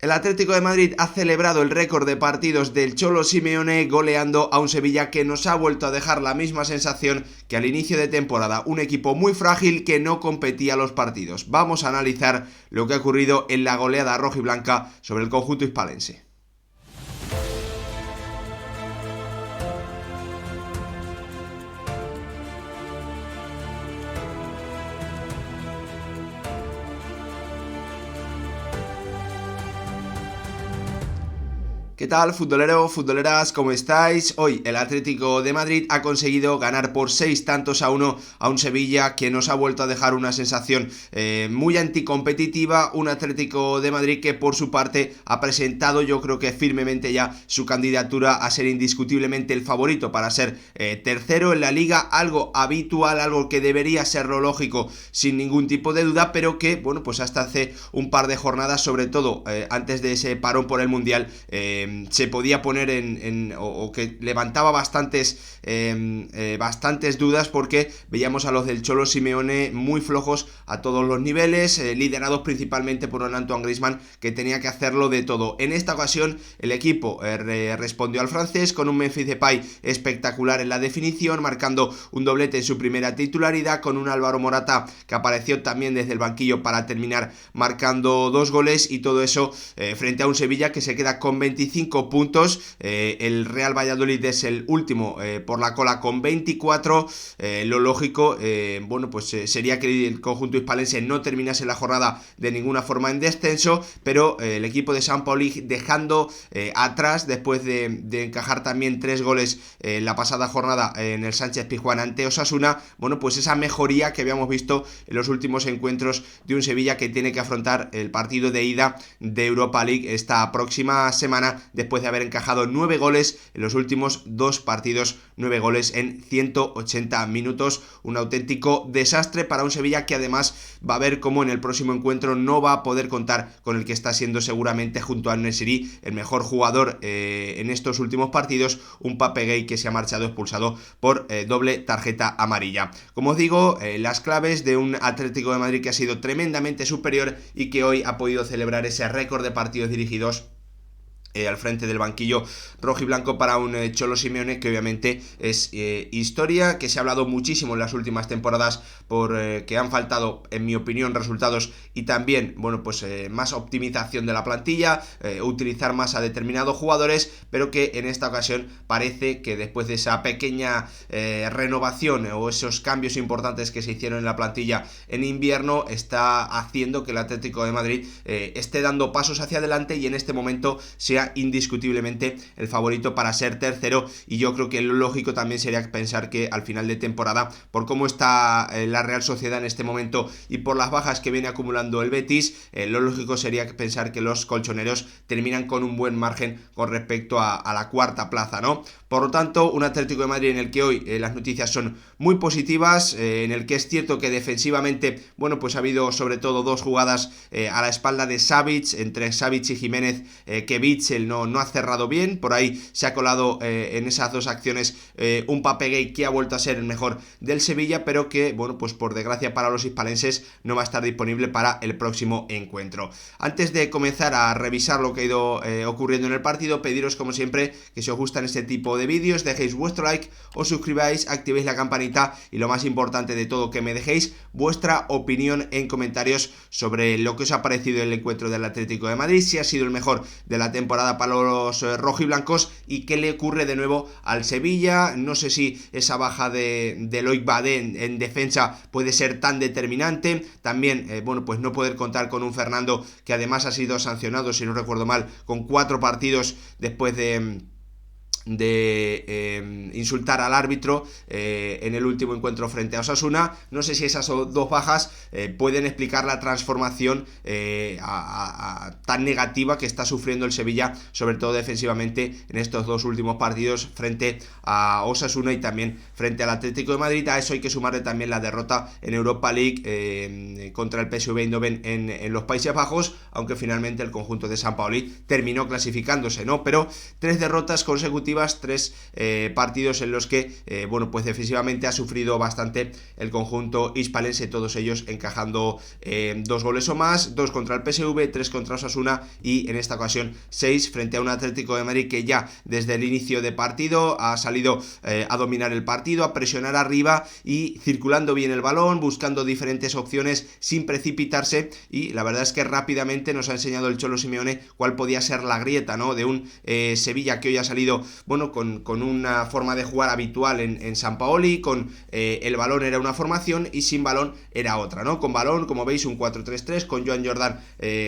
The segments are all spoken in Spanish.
El Atlético de Madrid ha celebrado el récord de partidos del Cholo Simeone goleando a un Sevilla que nos ha vuelto a dejar la misma sensación que al inicio de temporada, un equipo muy frágil que no competía los partidos. Vamos a analizar lo que ha ocurrido en la goleada rojiblanca sobre el conjunto hispalense. ¿Qué tal, futbolero, futboleras? ¿Cómo estáis? Hoy el Atlético de Madrid ha conseguido ganar por 6-1 a un Sevilla que nos ha vuelto a dejar una sensación muy anticompetitiva, un Atlético de Madrid que por su parte ha presentado, yo creo que firmemente ya, su candidatura a ser indiscutiblemente el favorito para ser tercero en la Liga, algo habitual, algo que debería ser lo lógico sin ningún tipo de duda, pero que, bueno, pues hasta hace un par de jornadas, sobre todo antes de ese parón por el Mundial, se podía poner o que levantaba bastantes dudas, porque veíamos a los del Cholo Simeone muy flojos a todos los niveles, liderados principalmente por un Antoine Griezmann que tenía que hacerlo de todo. En esta ocasión el equipo respondió al francés con un Memphis Depay espectacular en la definición, marcando un doblete en su primera titularidad, con un Álvaro Morata que apareció también desde el banquillo para terminar marcando 2 goles, y todo eso frente a un Sevilla que se queda con 25 puntos. El Real Valladolid es el último por la cola con 24. Lo lógico, sería que el conjunto hispalense no terminase la jornada de ninguna forma en descenso, pero el equipo de Sampaoli dejando atrás, después de encajar también 3 goles la pasada jornada en el Sánchez Pizjuán ante Osasuna, bueno, pues esa mejoría que habíamos visto en los últimos encuentros de un Sevilla que tiene que afrontar el partido de ida de Europa League esta próxima semana, después de haber encajado 9 goles en los últimos 2 partidos, 9 goles en 180 minutos, un auténtico desastre para un Sevilla que además va a ver cómo en el próximo encuentro no va a poder contar con el que está siendo seguramente, junto a Al-Nesyri, el mejor jugador en estos últimos partidos, un Pape Gueye que se ha marchado expulsado por doble tarjeta amarilla. Como os digo, las claves de un Atlético de Madrid que ha sido tremendamente superior y que hoy ha podido celebrar ese récord de partidos dirigidos al frente del banquillo rojiblanco para un Cholo Simeone que obviamente es historia, que se ha hablado muchísimo en las últimas temporadas por que han faltado, en mi opinión, resultados y también, bueno, pues más optimización de la plantilla, utilizar más a determinados jugadores, pero que en esta ocasión parece que después de esa pequeña renovación o esos cambios importantes que se hicieron en la plantilla en invierno, está haciendo que el Atlético de Madrid esté dando pasos hacia adelante y en este momento sea indiscutiblemente el favorito para ser tercero. Y yo creo que lo lógico también sería pensar que al final de temporada, por cómo está la Real Sociedad en este momento y por las bajas que viene acumulando el Betis, lo lógico sería pensar que los colchoneros terminan con un buen margen con respecto a la cuarta plaza, ¿no? Por lo tanto, un Atlético de Madrid en el que hoy las noticias son muy positivas, en el que es cierto que defensivamente, bueno, pues ha habido sobre todo 2 jugadas a la espalda de Savic, entre Savic y Jiménez, que Witsel no ha cerrado bien. Por ahí se ha colado en esas 2 acciones un Pape Gueye que ha vuelto a ser el mejor del Sevilla, pero que, bueno, pues por desgracia para los hispalenses no va a estar disponible para el próximo encuentro. Antes de comenzar a revisar lo que ha ido ocurriendo en el partido, pediros como siempre que si os gustan este tipo de vídeos dejéis vuestro like, os suscribáis, activéis la campanita y lo más importante de todo, que me dejéis vuestra opinión en comentarios sobre lo que os ha parecido el encuentro del Atlético de Madrid, si ha sido el mejor de la temporada para los rojiblancos y qué le ocurre de nuevo al Sevilla. No sé si esa baja de Loic Badé en defensa puede ser tan determinante. También, bueno, pues no poder contar con un Fernando que además ha sido sancionado, si no recuerdo mal, con 4 partidos después de insultar al árbitro en el último encuentro frente a Osasuna. No sé si esas 2 bajas pueden explicar la transformación tan negativa que está sufriendo el Sevilla, sobre todo defensivamente, en estos 2 últimos partidos frente a Osasuna y también frente al Atlético de Madrid. A eso hay que sumarle también la derrota en Europa League contra el PSV Eindhoven en los Países Bajos, aunque finalmente el conjunto de Sampaoli terminó clasificándose, ¿no? Pero 3 derrotas consecutivas consecutivas, 3 partidos en los que bueno, pues defensivamente ha sufrido bastante el conjunto hispalense, todos ellos encajando 2 goles o más, 2 contra el PSV, 3 contra Osasuna y en esta ocasión 6 frente a un Atlético de Madrid que ya desde el inicio de partido ha salido a dominar el partido, a presionar arriba y circulando bien el balón, buscando diferentes opciones sin precipitarse, y la verdad es que rápidamente nos ha enseñado el Cholo Simeone cuál podía ser la grieta, ¿no?, de un Sevilla que hoy ha salido, bueno, con una forma de jugar habitual en Sampaoli, con el balón era una formación y sin balón era otra, ¿no? Con balón, como veis, un 4-3-3, con Joan Jordan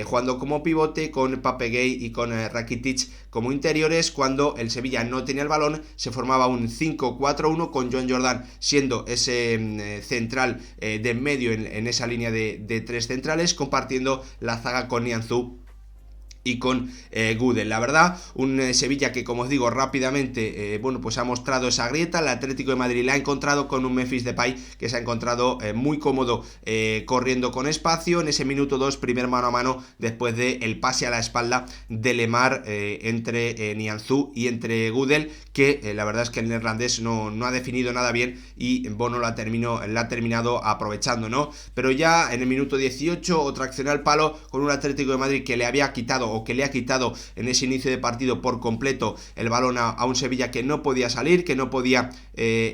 jugando como pivote, con Pape Gueye y con Rakitic como interiores. Cuando el Sevilla no tenía el balón, se formaba un 5-4-1 con Joan Jordan siendo ese central de en medio en esa línea de 3 centrales, compartiendo la zaga con Nianzou y con Gudelj. La verdad, un Sevilla que, como os digo, rápidamente bueno, pues ha mostrado esa grieta. El Atlético de Madrid la ha encontrado con un Memphis Depay que se ha encontrado muy cómodo corriendo con espacio en ese minuto 2, primer mano a mano, después del pase a la espalda de Lemar entre Nianzou y entre Gudelj, que la verdad es que el neerlandés no ha definido nada bien y Bono la ha terminado aprovechando, ¿no? Pero ya en el minuto 18, otra acción al palo con un Atlético de Madrid que le había quitado, o que le ha quitado en ese inicio de partido por completo el balón a un Sevilla que no podía salir, que no podía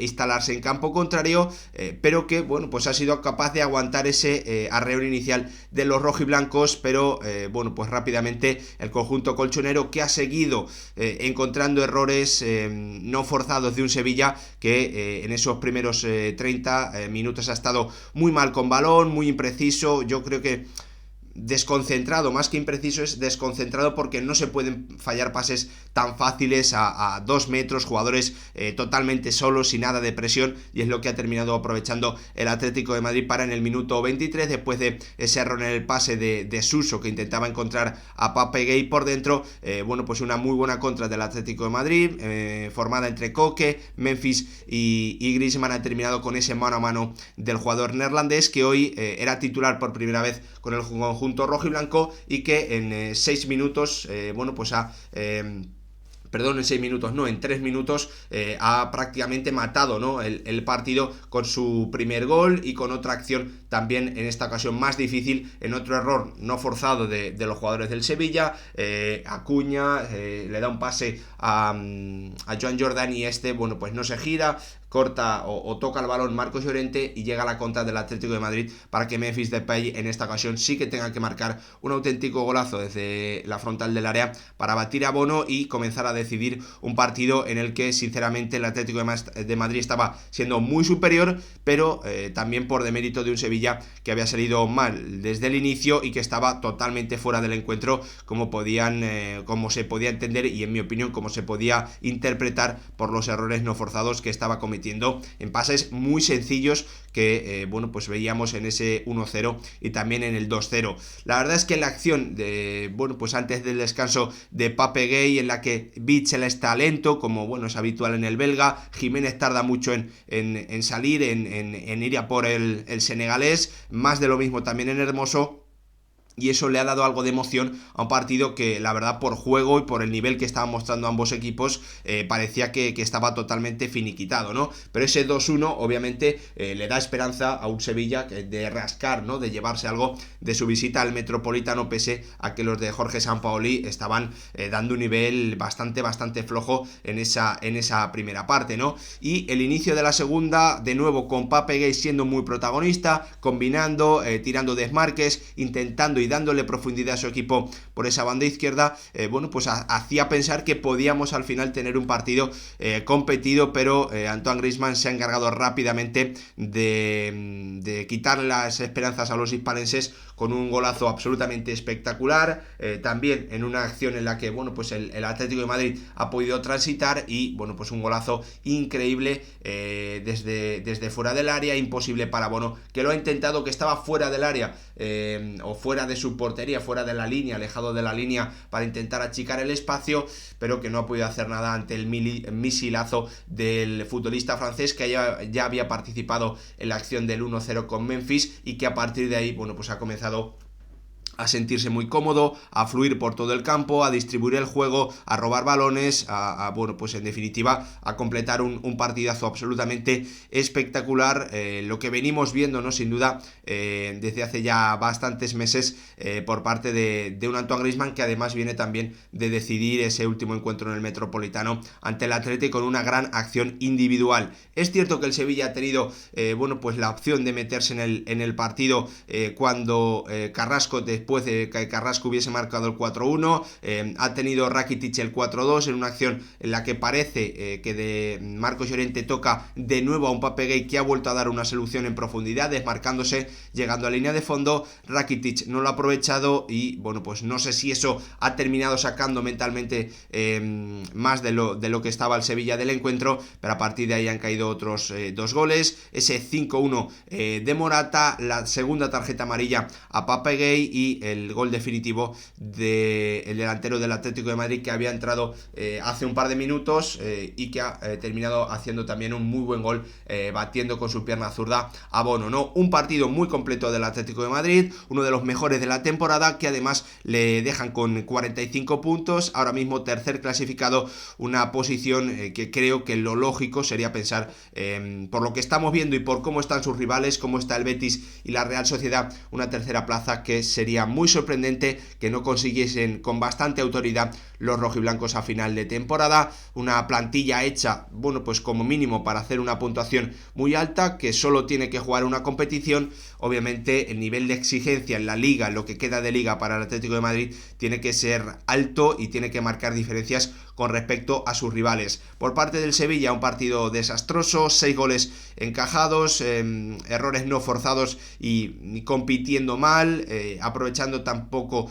instalarse en campo contrario, pero que, bueno, pues ha sido capaz de aguantar ese arreón inicial de los rojiblancos, pero bueno, pues rápidamente el conjunto colchonero, que ha seguido encontrando errores no forzados de un Sevilla que en esos primeros 30 minutos ha estado muy mal con balón, muy impreciso. Yo creo que desconcentrado, más que impreciso es desconcentrado, porque no se pueden fallar pases tan fáciles a 2 metros, jugadores totalmente solos, sin nada de presión, y es lo que ha terminado aprovechando el Atlético de Madrid para en el minuto 23, después de ese error en el pase de Suso, que intentaba encontrar a Pape Gueye por dentro, bueno, pues una muy buena contra del Atlético de Madrid, formada entre Koke, Memphis y Griezmann. Ha terminado con ese mano a mano del jugador neerlandés, que hoy era titular por primera vez con el conjunto rojo y blanco, y que en 6 minutos, bueno, pues en 6 minutos, no, en 3 minutos ha prácticamente matado, ¿no?, el partido con su primer gol y con otra acción también, en esta ocasión más difícil, en otro error no forzado de los jugadores del Sevilla. Acuña le da un pase a Joan Jordan y bueno, pues no se gira, corta o toca el balón Marcos Llorente y llega a la contra del Atlético de Madrid para que Memphis Depay en esta ocasión sí que tenga que marcar un auténtico golazo desde la frontal del área para batir a Bono y comenzar a decidir un partido en el que sinceramente el Atlético de Madrid estaba siendo muy superior, pero también por demérito de un Sevilla que había salido mal desde el inicio y que estaba totalmente fuera del encuentro, como se podía entender y, en mi opinión, como se podía interpretar por los errores no forzados que estaba cometiendo en pases muy sencillos que bueno, pues veíamos en ese 1-0 y también en el 2-0. La verdad es que la acción de, bueno, pues antes del descanso de Pape Gueye, en la que Witsel está lento, como bueno es habitual en el belga, Jiménez tarda mucho en salir, en ir a por el senegalés, más de lo mismo también en Hermoso. Y eso le ha dado algo de emoción a un partido que, la verdad, por juego y por el nivel que estaban mostrando ambos equipos, parecía que estaba totalmente finiquitado, ¿no? Pero ese 2-1 obviamente le da esperanza a un Sevilla de rascar, ¿no?, de llevarse algo de su visita al Metropolitano, pese a que los de Jorge Sampaoli estaban dando un nivel bastante flojo en esa primera parte, ¿no? Y el inicio de la segunda, de nuevo con Pape Gueye siendo muy protagonista, combinando, tirando desmarques, intentando y dándole profundidad a su equipo por esa banda izquierda, bueno, pues hacía pensar que podíamos al final tener un partido competido, pero Antoine Griezmann se ha encargado rápidamente de quitar las esperanzas a los hispalenses con un golazo absolutamente espectacular, también en una acción en la que, bueno, pues el Atlético de Madrid ha podido transitar y, bueno, pues un golazo increíble desde fuera del área, imposible para Bono, que lo ha intentado, que estaba fuera del área o fuera de su portería, fuera de la línea, alejado de la línea, para intentar achicar el espacio, pero que no ha podido hacer nada ante el misilazo del futbolista francés, que ya había participado en la acción del 1-0 con Memphis y que a partir de ahí, bueno, pues ha comenzado a sentirse muy cómodo, a fluir por todo el campo, a distribuir el juego, a robar balones, bueno, pues en definitiva, a completar un partidazo absolutamente espectacular, lo que venimos viendo, ¿no? Sin duda, desde hace ya bastantes meses por parte de un Antoine Griezmann, que además viene también de decidir ese último encuentro en el Metropolitano ante el Atlético con una gran acción individual. Es cierto que el Sevilla ha tenido, bueno, pues la opción de meterse en el partido cuando Carrasco, después de que Carrasco hubiese marcado el 4-1, ha tenido Rakitic el 4-2 en una acción en la que parece que de Marcos Llorente toca de nuevo a un Papegui que ha vuelto a dar una solución en profundidad, desmarcándose, llegando a línea de fondo. Rakitic no lo ha aprovechado y bueno, pues no sé si eso ha terminado sacando mentalmente más de lo que estaba el Sevilla del encuentro, pero a partir de ahí han caído otros 2 goles, ese 5-1 de Morata, la segunda tarjeta amarilla a Papegui y el gol definitivo del delantero del Atlético de Madrid, que había entrado hace un par de minutos y que ha terminado haciendo también un muy buen gol, batiendo con su pierna zurda a Bono, ¿no? Un partido muy completo del Atlético de Madrid, uno de los mejores de la temporada, que además le dejan con 45 puntos, ahora mismo tercer clasificado, una posición que creo que lo lógico sería pensar, por lo que estamos viendo y por cómo están sus rivales, cómo está el Betis y la Real Sociedad, una tercera plaza que sería muy sorprendente que no consiguiesen con bastante autoridad los rojiblancos a final de temporada. Una plantilla hecha, bueno, pues como mínimo para hacer una puntuación muy alta, que solo tiene que jugar una competición. Obviamente el nivel de exigencia en la liga, en lo que queda de liga para el Atlético de Madrid, tiene que ser alto y tiene que marcar diferencias con respecto a sus rivales. Por parte del Sevilla, un partido desastroso, 6 goles encajados, errores no forzados y compitiendo mal, aprovechando tampoco,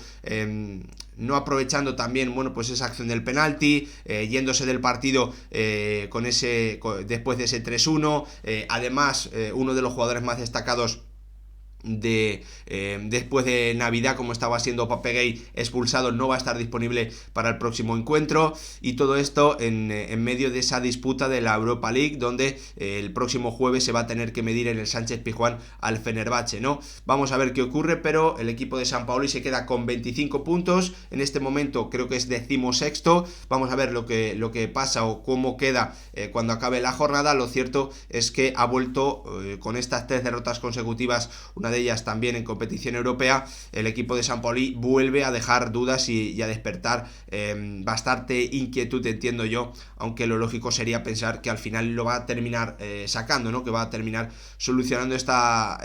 no aprovechando también, bueno, pues esa acción del penalti, yéndose del partido después de ese 3-1, además uno de los jugadores más destacados después de Navidad, como estaba siendo Papegui, expulsado, no va a estar disponible para el próximo encuentro, y todo esto en medio de esa disputa de la Europa League, donde el próximo jueves se va a tener que medir en el Sánchez-Pizjuán al Fenerbahce, ¿no? Vamos a ver qué ocurre, pero el equipo de Sampaoli se queda con 25 puntos, en este momento creo que es 16º, vamos a ver lo que pasa o cómo queda cuando acabe la jornada. Lo cierto es que ha vuelto con estas 3 derrotas consecutivas, una de ellas también en competición europea. El equipo de Sampaoli vuelve a dejar dudas y a despertar bastante inquietud, entiendo yo, aunque lo lógico sería pensar que al final lo va a terminar sacando, ¿no? Que va a terminar solucionando esta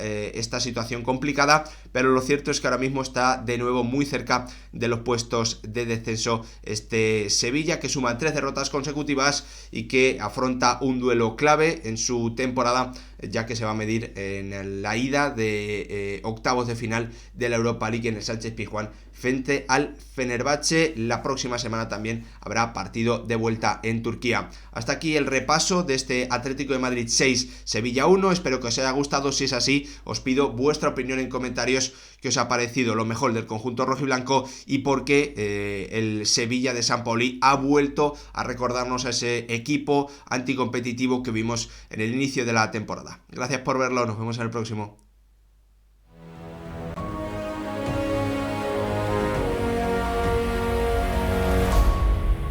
situación complicada, pero lo cierto es que ahora mismo está de nuevo muy cerca de los puestos de descenso este Sevilla, que suma 3 derrotas consecutivas y que afronta un duelo clave en su temporada, ya que se va a medir en la ida de octavos de final de la Europa League en el Sánchez-Pizjuán frente al Fenerbahce. La próxima semana también habrá partido de vuelta en Turquía. Hasta aquí el repaso de este Atlético de Madrid 6, Sevilla 1. Espero que os haya gustado. Si es así, os pido vuestra opinión en comentarios, qué os ha parecido lo mejor del conjunto rojiblanco y por qué el Sevilla de Sampaoli ha vuelto a recordarnos a ese equipo anticompetitivo que vimos en el inicio de la temporada. Gracias por verlo, nos vemos en el próximo.